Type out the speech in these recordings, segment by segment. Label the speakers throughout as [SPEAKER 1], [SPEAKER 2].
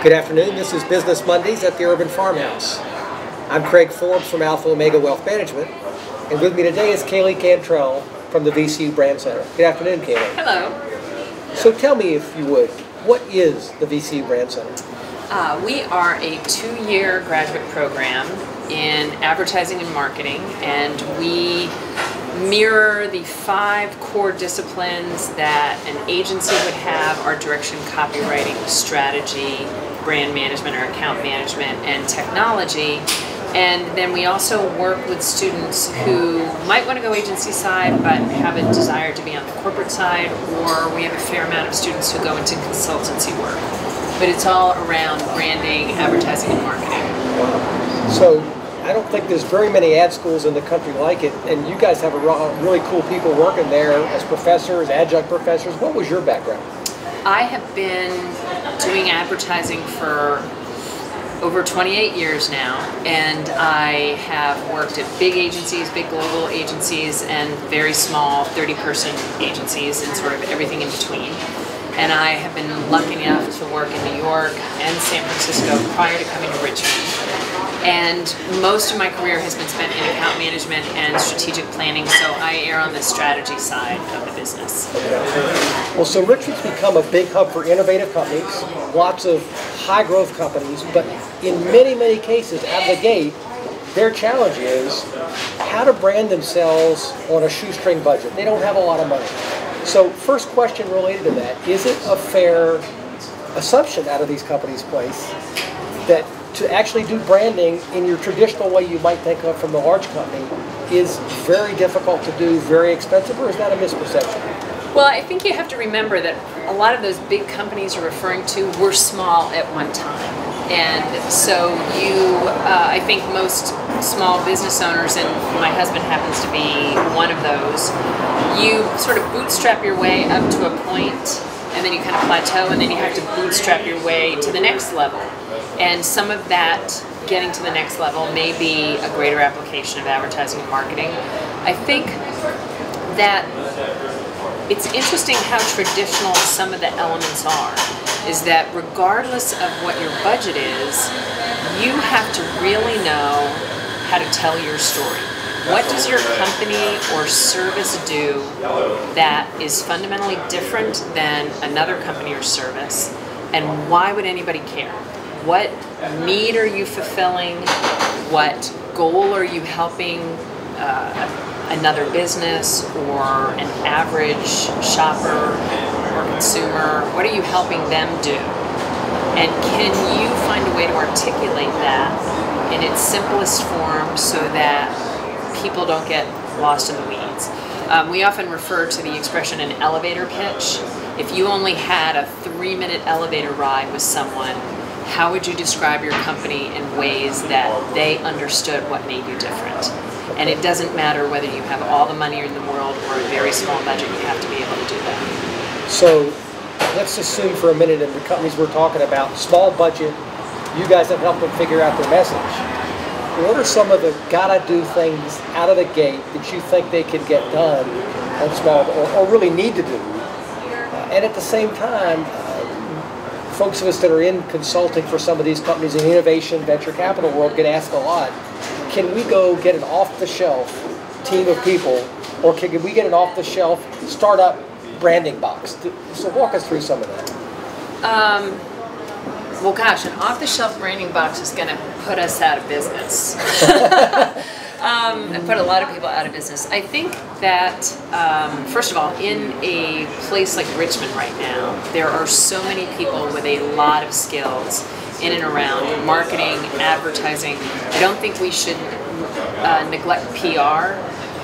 [SPEAKER 1] Good afternoon. This is Business Mondays at the Urban Farmhouse. I'm Craig Forbes from Alpha Omega Wealth Management, and with me today is Caley Cantrell from the VCU Brandcenter. Good afternoon, Caley.
[SPEAKER 2] Hello.
[SPEAKER 1] So tell me, if you would, what is the VCU Brandcenter?
[SPEAKER 2] We are a 2-year graduate program in advertising and marketing, and we mirror the 5 core disciplines that an agency would have: art direction, copywriting, strategy, brand management or account management, and technology. And then we also work with students who might want to go agency side but have a desire to be on the corporate side, or we have a fair amount of students who go into consultancy work. But it's all around branding, advertising, and marketing.
[SPEAKER 1] So I don't think there's very many ad schools in the country like it, and you guys have really cool people working there as professors, adjunct professors. What was your background?
[SPEAKER 2] I have been doing advertising for over 28 years now, and I have worked at big agencies, big global agencies, and very small 30-person agencies, and sort of everything in between. And I have been lucky enough to work in New York and San Francisco prior to coming to Richmond. And most of my career has been spent in account management and strategic planning, so I err on the strategy side of the business.
[SPEAKER 1] Well, so Richmond's become a big hub for innovative companies, lots of high-growth companies, but in many, many cases, out of the gate, their challenge is how to brand themselves on a shoestring budget. They don't have a lot of money. So first question related to that, is it a fair assumption out of these companies' place that to actually do branding in your traditional way you might think of from the large company is very difficult to do, very expensive, or is that a misperception?
[SPEAKER 2] Well, I think you have to remember that a lot of those big companies you're referring to were small at one time. And so I think most small business owners, and my husband happens to be one of those, you sort of bootstrap your way up to a point, and then you kind of plateau, and then you have to bootstrap your way to the next level. And some of that getting to the next level may be a greater application of advertising and marketing. I think that it's interesting how traditional some of the elements are, is that regardless of what your budget is, you have to really know how to tell your story. What does your company or service do that is fundamentally different than another company or service, and why would anybody care? What need are you fulfilling? What goal are you helping another business or an average shopper or consumer? What are you helping them do? And can you find a way to articulate that in its simplest form so that people don't get lost in the weeds? We often refer to the expression an elevator pitch. If you only had a 3-minute elevator ride with someone, how would you describe your company in ways that they understood what made you different? And it doesn't matter whether you have all the money in the world or a very small budget, you have to be able to do that.
[SPEAKER 1] So let's assume for a minute in the companies we're talking about, small budget, you guys have helped them figure out their message. What are some of the gotta do things out of the gate that you think they could get done on small, or really need to do? And at the same time, folks of us that are in consulting for some of these companies in innovation, venture capital world get asked a lot, can we go get an off-the-shelf team of people, or can we get an off-the-shelf startup branding box? So walk us through some of that.
[SPEAKER 2] Well, gosh, an off-the-shelf branding box is going to put us out of business. And put a lot of people out of business. I think that, first of all, in a place like Richmond right now, there are so many people with a lot of skills in and around marketing, advertising. I don't think we should neglect PR.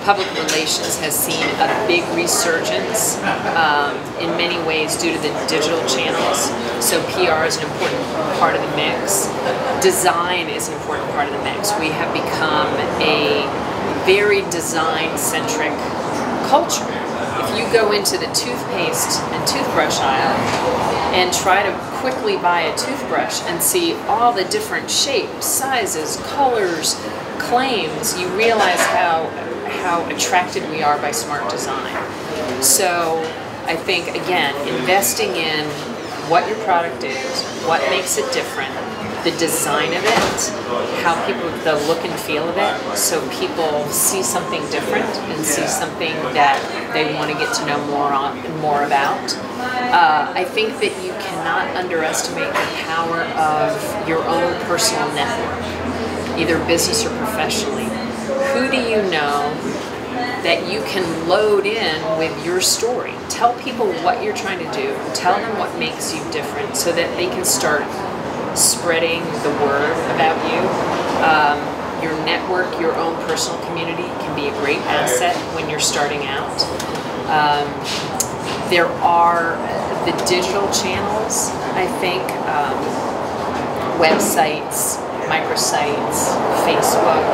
[SPEAKER 2] Public relations has seen a big resurgence in many ways due to the digital channels. So PR is an important part of the mix. Design is an important part of the mix. We have become a very design-centric culture. If you go into the toothpaste and toothbrush aisle and try to quickly buy a toothbrush and see all the different shapes, sizes, colors, claims, you realize how attracted we are by smart design. So I think, again, investing in what your product is, what makes it different, the design of it, how people, the look and feel of it, so people see something different and see something that they want to get to know more about. I think that you cannot underestimate the power of your own personal network, either business or professionally. Who do you know that you can load in with your story? Tell people what you're trying to do. Tell them what makes you different so that they can start spreading the word about you. Your network, your own personal community can be a great asset when you're starting out. There are the digital channels, I think, websites, microsites, Facebook,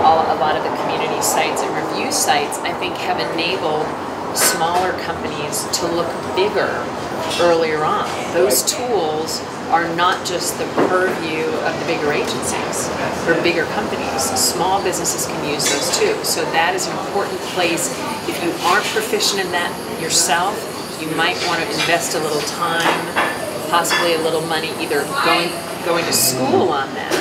[SPEAKER 2] a lot of the community sites and review sites, I think, have enabled smaller companies to look bigger earlier on. Those tools are not just the purview of the bigger agencies or bigger companies. Small businesses can use those too. So that is an important place. If you aren't proficient in that yourself, you might want to invest a little time, possibly a little money, either going to school on that.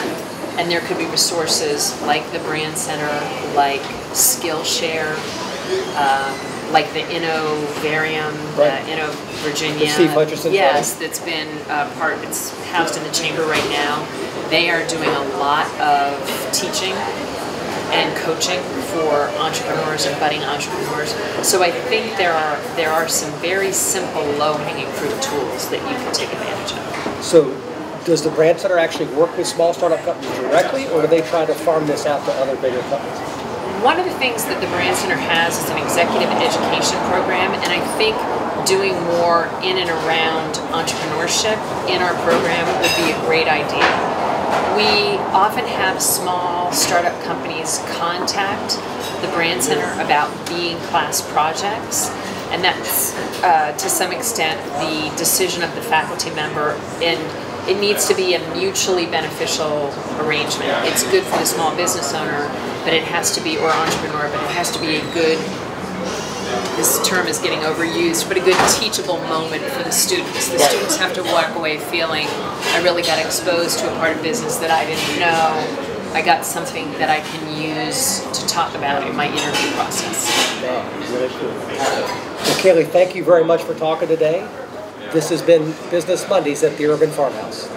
[SPEAKER 2] And there could be resources like the Brandcenter, like Skillshare, like the Innovarium,
[SPEAKER 1] right.
[SPEAKER 2] Inno Virginia.
[SPEAKER 1] The Steve Hutchinson.
[SPEAKER 2] Yes, that's been it's housed in the chamber right now. They are doing a lot of teaching and coaching for entrepreneurs and budding entrepreneurs. So I think there are some very simple, low-hanging fruit tools that you can take advantage of.
[SPEAKER 1] So, does the Brandcenter actually work with small startup companies directly, or do they try to farm this out to other bigger companies?
[SPEAKER 2] One of the things that the Brandcenter has is an executive education program, and I think doing more in and around entrepreneurship in our program would be a great idea. We often have small startup companies contact the Brandcenter about being class projects, and that's to some extent the decision of the faculty member, and it needs to be a mutually beneficial arrangement. It's good for the small business owner, but it has to be, or entrepreneur, but it has to be a good, this term is getting overused, but a good teachable moment for the students. The students have to walk away feeling, I really got exposed to a part of business that I didn't know. I got something that I can use to talk about in my interview process.
[SPEAKER 1] Wow, really cool. Well, Caley, thank you very much for talking today. This has been Business Mondays at the Urban Farmhouse.